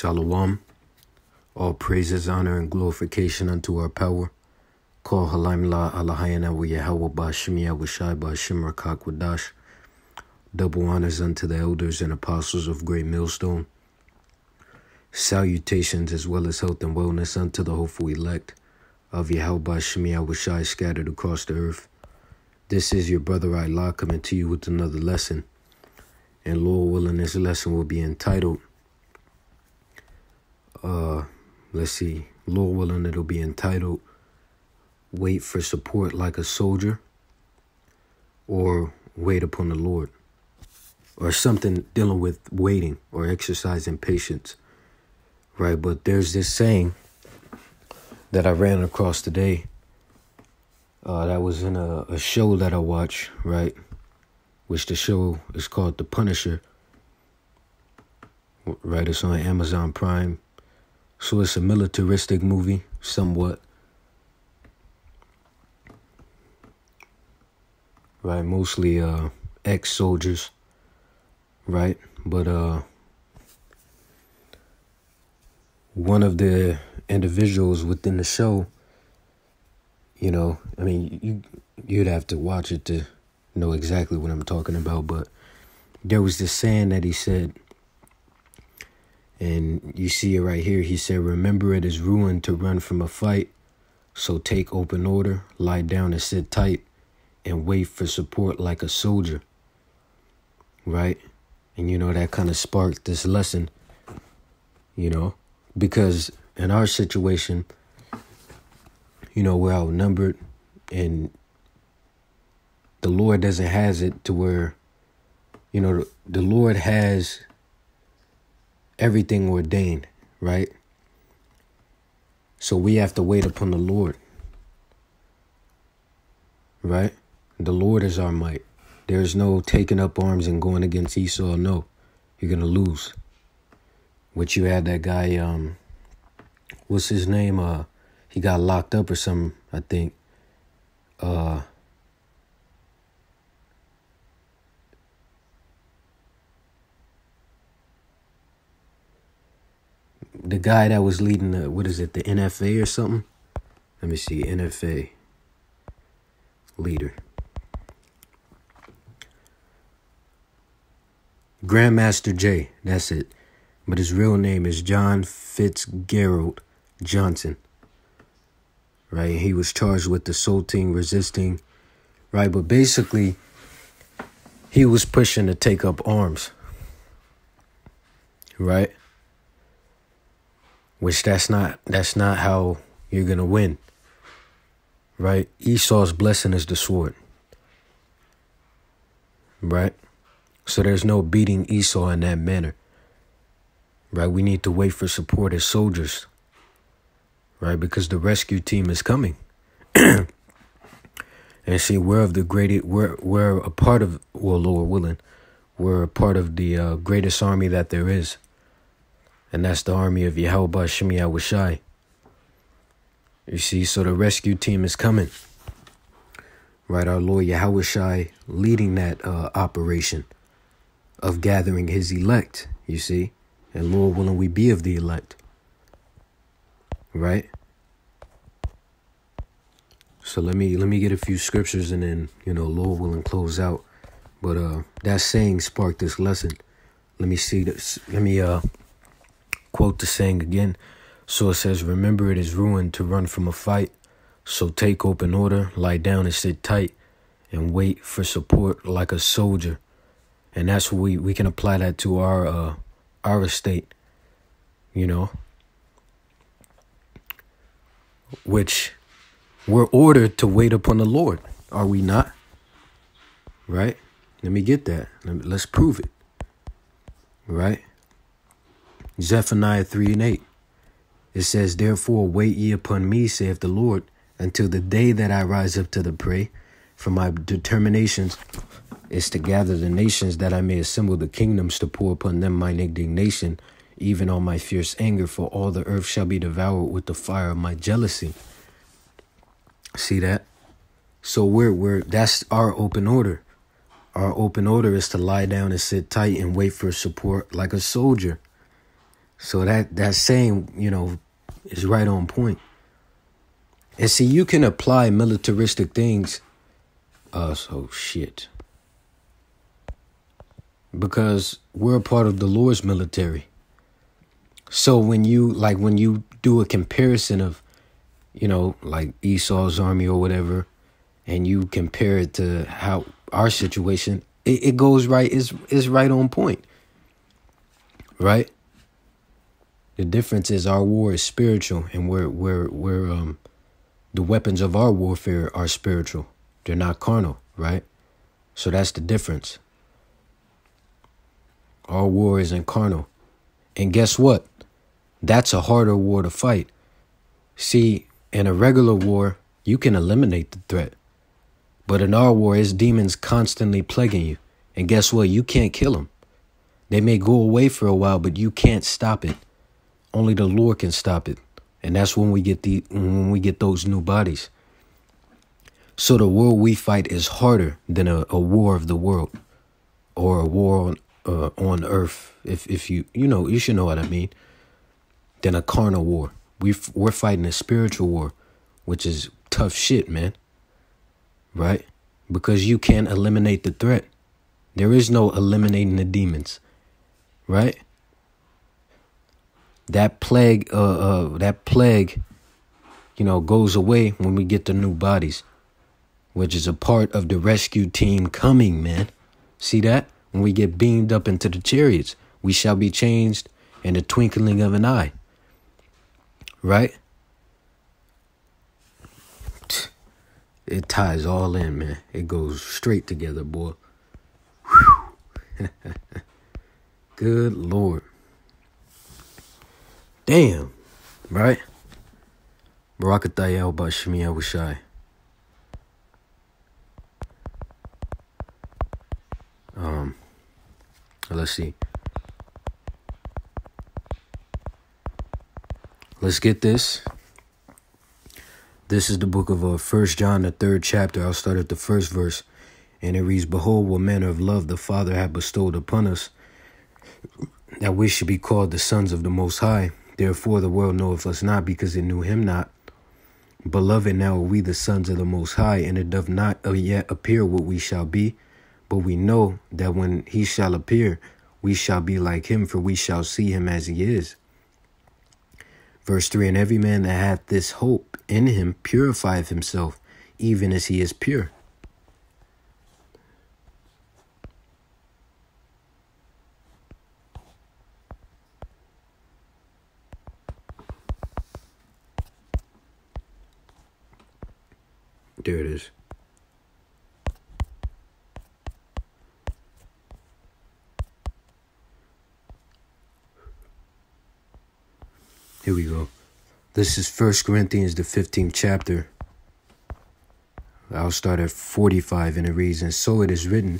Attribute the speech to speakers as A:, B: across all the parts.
A: Shalom. All praises, honor, and glorification unto our power. Call Halaim La Alahayana wa Yahweh Ba'Shem Yahushai Ba'Shem Rakak Wadash. Double honors unto the elders and apostles of Great Millstone. Salutations as well as health and wellness unto the hopeful elect of Yahweh Ba'Shem Yahushai scattered across the earth. This is your brother Allah coming to you with another lesson. And Lord willing, this lesson will be entitled, Lord willing, it'll be entitled, Wait for Support Like a Soldier, or Wait Upon the Lord, or something dealing with waiting or exercising patience, right? But there's this saying that I ran across today that was in a show that I watch, right? Which the show is called The Punisher, right? It's on Amazon Prime. So it's a militaristic movie, somewhat. Right, mostly ex-soldiers, right? But one of the individuals within the show, you'd have to watch it to know exactly what I'm talking about, but there was this saying that he said, and you see it right here. He said, "Remember, it is ruin to run from a fight, so take open order, lie down and sit tight, and wait for support like a soldier," right? And that kind of sparked this lesson, because in our situation, we're outnumbered, and the Lord doesn't has it to where, the Lord has everything ordained, right? So we have to wait upon the Lord, right? The Lord is our might. There's no taking up arms and going against Esau. No, you're going to lose. What you had that guy, what's his name? He got locked up or something, I think. The guy that was leading the NFA or something? Let me see, NFA leader. Grandmaster J, that's it. But his real name is John Fitzgerald Johnson. Right? He was charged with assaulting, resisting, right? But basically, he was pushing to take up arms. Right? Which that's not how you're gonna win. Right? Esau's blessing is the sword. Right? So there's no beating Esau in that manner. Right? We need to wait for support as soldiers. Right? Because the rescue team is coming. And see, we're a part of, well, Lord willing, we're a part of the greatest army that there is. And that's the army of Yahweh Ba'Shem Yahushai. You see, so the rescue team is coming. Right, our Lord Yahushai leading that operation of gathering his elect, you see. And Lord willing, we be of the elect. Right? So let me get a few scriptures and then, Lord willing, close out. But that saying sparked this lesson. Let me see this. Let me quote the saying again. So it says, "Remember, it is ruin to run from a fight. So take open order, lie down and sit tight, and wait for support like a soldier." And that's what we can apply that to our estate, which we're ordered to wait upon the Lord. Are we not? Right? Let me get that. Let's prove it. Right? Zephaniah 3:8. It says, "Therefore wait ye upon me, saith the Lord, until the day that I rise up to the prey. For my determinations is to gather the nations, that I may assemble the kingdoms, to pour upon them mine indignation, even all my fierce anger, for all the earth shall be devoured with the fire of my jealousy." See that? So that's our open order. Our open order is to lie down and sit tight and wait for support like a soldier. So that saying, is right on point. And see, you can apply militaristic things. So shit. Because we're a part of the Lord's military. So when you do a comparison of, like Esau's army or whatever, and you compare it to how our situation, it goes right, is right on point. Right? The difference is our war is spiritual, and we're the weapons of our warfare are spiritual. They're not carnal, right? So that's the difference. Our war isn't carnal. And guess what? That's a harder war to fight. See, in a regular war, you can eliminate the threat. But in our war, it's demons constantly plaguing you. And guess what? You can't kill them. They may go away for a while, but you can't stop it. Only the Lord can stop it. And that's when we get those new bodies. So the war we fight is harder than a war of the world, or a war on earth. If you should know what I mean. Than a carnal war. We're fighting a spiritual war, which is tough shit, man. Right? Because you can't eliminate the threat. There is no eliminating the demons. Right? That plague, goes away when we get the new bodies, which is a part of the rescue team coming, man. See that? When we get beamed up into the chariots, we shall be changed in the twinkling of an eye. Right? It ties all in, man. It goes straight together, boy. Good Lord. Damn. Right? Barakatayah Bashmi Awashai. Let's see. Let's get this. This is the book of 1 John, the 3rd chapter. I'll start at the first verse. And it reads, Behold, what manner of love the Father hath bestowed upon us, that we should be called the sons of the Most High. Therefore the world knoweth us not, because it knew him not. Beloved, now are we the sons of the Most High, and it doth not yet appear what we shall be. But we know that when he shall appear, we shall be like him, for we shall see him as he is. Verse 3, And every man that hath this hope in him purifieth himself, even as he is pure. There it is. Here we go. This is 1 Corinthians, the 15th chapter. I'll start at 45, and it reads, And so it is written,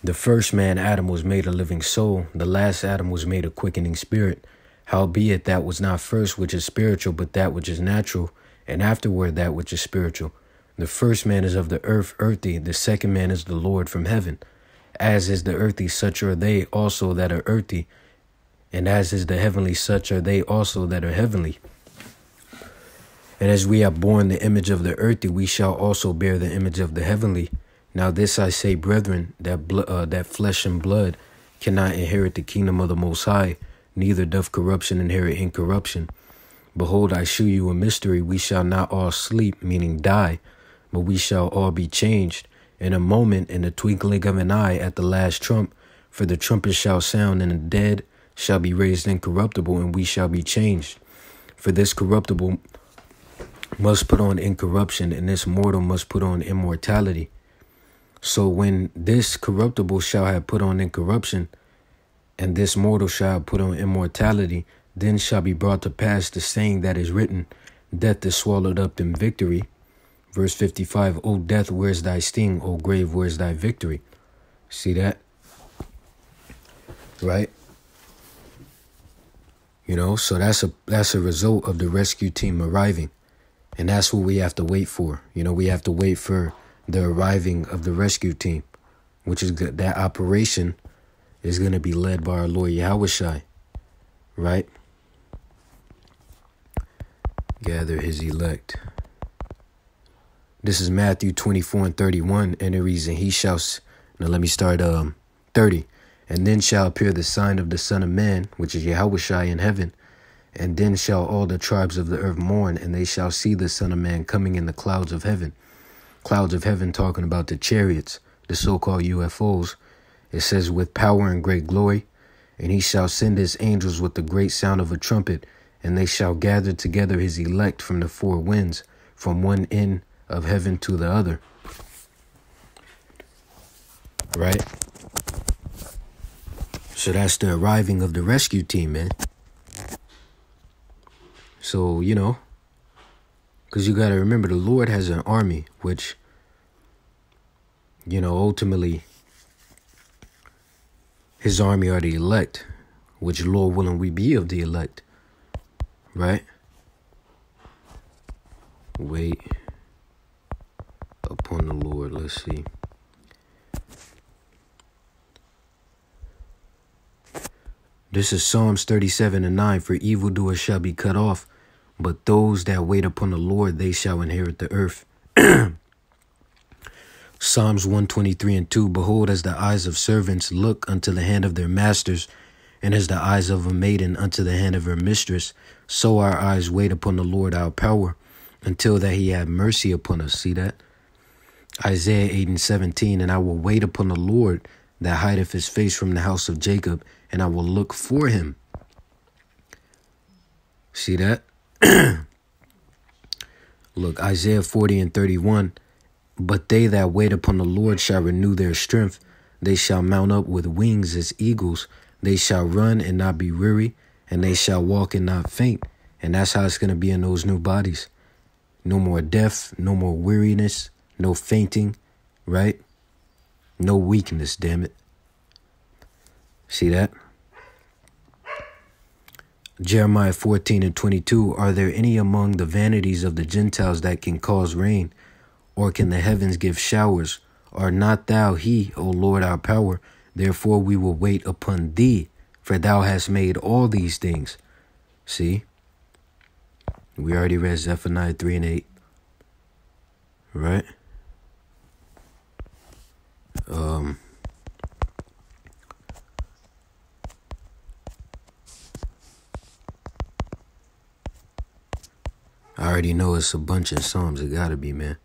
A: The first man, Adam, was made a living soul. The last Adam was made a quickening spirit. Howbeit that was not first which is spiritual, but that which is natural, and afterward that which is spiritual. The first man is of the earth, earthy. The second man is the Lord from heaven. As is the earthy, such are they also that are earthy. And as is the heavenly, such are they also that are heavenly. And as we have borne the image of the earthy, we shall also bear the image of the heavenly. Now this I say, brethren, that flesh and blood cannot inherit the kingdom of the Most High, neither doth corruption inherit incorruption. Behold, I shew you a mystery. We shall not all sleep, meaning die, but we shall all be changed in a moment, in the twinkling of an eye, at the last trump. For the trumpet shall sound, and the dead shall be raised incorruptible, and we shall be changed. For this corruptible must put on incorruption, and this mortal must put on immortality. So when this corruptible shall have put on incorruption, and this mortal shall have put on immortality, then shall be brought to pass the saying that is written, Death is swallowed up in victory. Verse 55, O death, where's thy sting? O grave, where's thy victory? See that? Right? So that's a result of the rescue team arriving. And that's what we have to wait for. We have to wait for the arriving of the rescue team, which is that operation is going to be led by our Lord Yahushai. right? Gather his elect. This is Matthew 24:31, and it reads, and he shall, now let me start 30. And then shall appear the sign of the Son of Man, which is Yahushua in heaven. And then shall all the tribes of the earth mourn, and they shall see the Son of Man coming in the clouds of heaven. Clouds of heaven talking about the chariots, the so-called UFOs. It says, with power and great glory. And he shall send his angels with the great sound of a trumpet, and they shall gather together his elect from the four winds, from one end of heaven to the other. Right? So that's the arriving of the rescue team, man. So, you know, because you got to remember the Lord has an army, which, you know, ultimately his army are the elect, which, Lord willing, we be of the elect. Right? Wait upon the Lord. Let's see. This is Psalms 37:9. For evildoers shall be cut off, but those that wait upon the Lord, they shall inherit the earth. Psalms 123:2. Behold, as the eyes of servants look unto the hand of their masters, and as the eyes of a maiden unto the hand of her mistress, so our eyes wait upon the Lord our power, until that he have mercy upon us. See that? Isaiah 8:17. And I will wait upon the Lord that hideth his face from the house of Jacob, and I will look for him. See that? Look, Isaiah 40:31. But they that wait upon the Lord shall renew their strength. They shall mount up with wings as eagles. They shall run and not be weary, and they shall walk and not faint. And that's how it's going to be in those new bodies. No more death, no more weariness, no fainting, right? No weakness, damn it. See that? Jeremiah 14:22. Are there any among the vanities of the Gentiles that can cause rain? Or can the heavens give showers? Are not thou he, O Lord, our power? Therefore we will wait upon thee, for thou hast made all these things. See? We already read Zephaniah 3:8. Right? I already know it's a bunch of Psalms. It gotta be, man.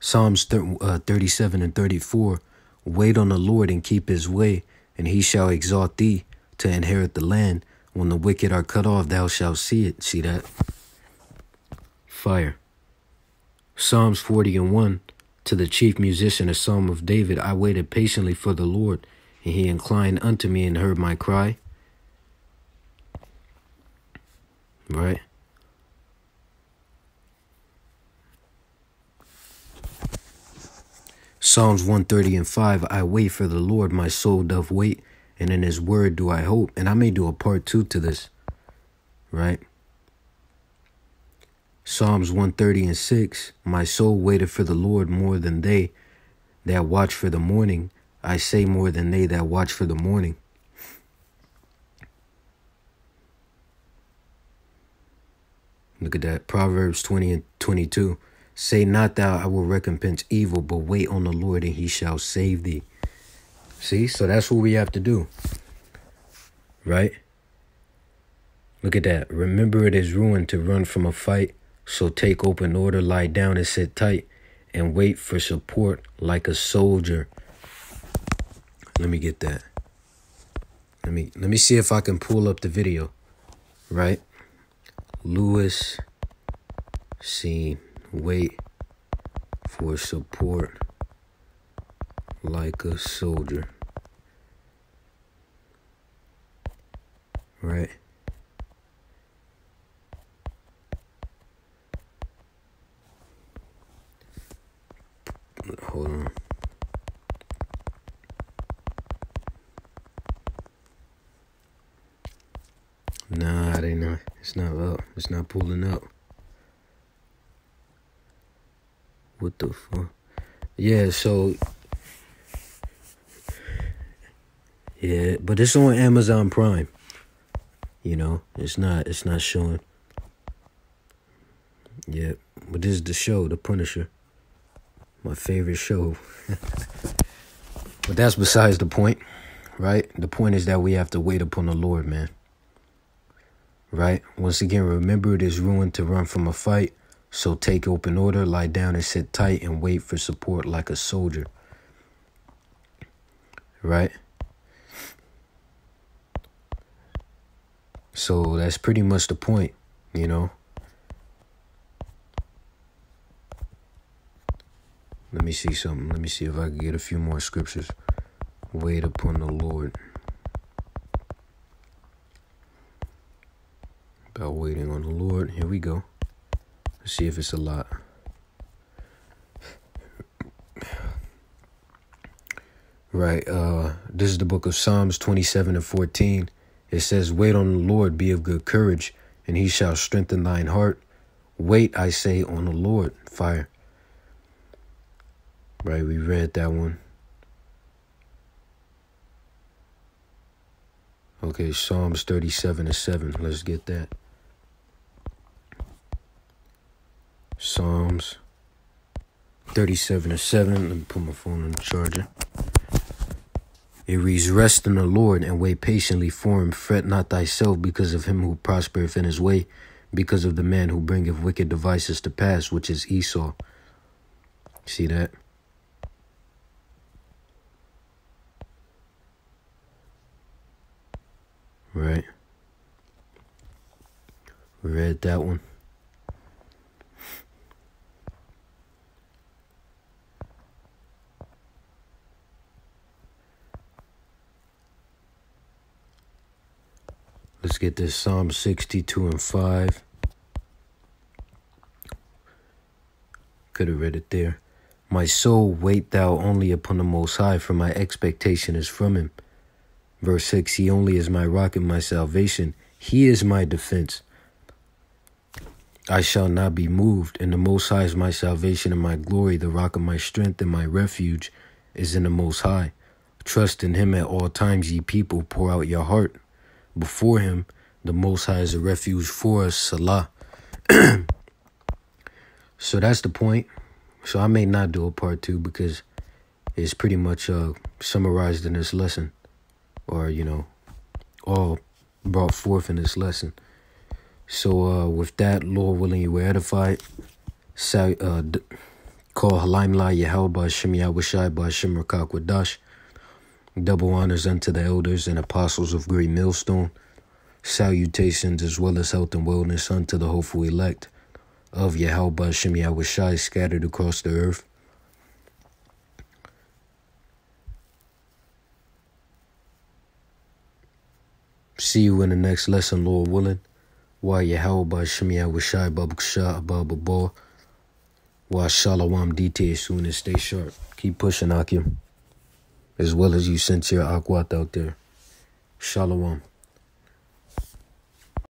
A: Psalms 37:34. Wait on the Lord and keep his way, and he shall exalt thee to inherit the land. When the wicked are cut off, thou shalt see it. See that? Fire. Psalms 40:1. To the chief musician, a psalm of David. I waited patiently for the Lord, and he inclined unto me and heard my cry. Right? Psalms 130:5. I wait for the Lord, my soul doth wait, and in his word do I hope. And I may do a part 2 to this, right? Psalms 130:6. My soul waiteth for the Lord more than they that watch for the morning. I say more than they that watch for the morning. Look at that. Proverbs 20:22. Say not thou, I will recompense evil, but wait on the Lord, and he shall save thee. See? So that's what we have to do. Right? Look at that. Remember it is ruin to run from a fight. So take open order, lie down and sit tight, and wait for support like a soldier. Let me get that. Let me see if I can pull up the video. Right? Lewis scene. Wait for support like a soldier. Right? Hold on. Nah, they not. It's not up. It's not pulling up. What the fuck? Yeah, so yeah, but it's on Amazon Prime. You know, it's not showing. Yeah, but this is the show, The Punisher. My favorite show. But that's besides the point, right? The point is that we have to wait upon the Lord, man. Right? Once again, remember it is ruined to run from a fight. So take open order, lie down and sit tight and wait for support like a soldier. Right? So that's pretty much the point, you know. Let me see something. Let me see if I can get a few more scriptures. Wait upon the Lord. About waiting on the Lord. Here we go. Let's see if it's a lot. Right. This is the book of Psalms 27 and 14. It says, wait on the Lord, be of good courage, and he shall strengthen thine heart. Wait, I say, on the Lord. Fire. Right, we read that one. Okay, Psalms 37 and 7. Let's get that. Psalms 37 and 7. Let me put my phone on the charger. It reads, rest in the Lord and wait patiently for him. Fret not thyself because of him who prospereth in his way, because of the man who bringeth wicked devices to pass, which is Esau. See that? Right. We read that one. Let's get this Psalm 62 and 5. Could have read it there. My soul, wait thou only upon the Most High, for my expectation is from him. Verse 6, he only is my rock and my salvation. He is my defense. I shall not be moved, and the Most High is my salvation and my glory. The rock of my strength and my refuge is in the Most High. Trust in him at all times, ye people. Pour out your heart before him. The Most High is a refuge for us. Salah. So that's the point. So I may not do a part 2 because it's pretty much summarized in this lesson. Or, you know, all brought forth in this lesson. So with that, Lord willing, you were edified. Call Halaim La Yahweh Shem Yahushai Ba'Shem Rakak Wadash. Double honors unto the elders and apostles of Great Millstone. Salutations as well as health and wellness unto the hopeful elect of Yahweh Ba'Shem Yahushai scattered across the earth. See you in the next lesson, Lord willing. Wa Yahweh Ba'Shem Yahushai Babuksha Ababa. Wa Shalawam DT soon and stay sharp. Keep pushing, Akim. As well as you sincere Akwat out there. Shalom.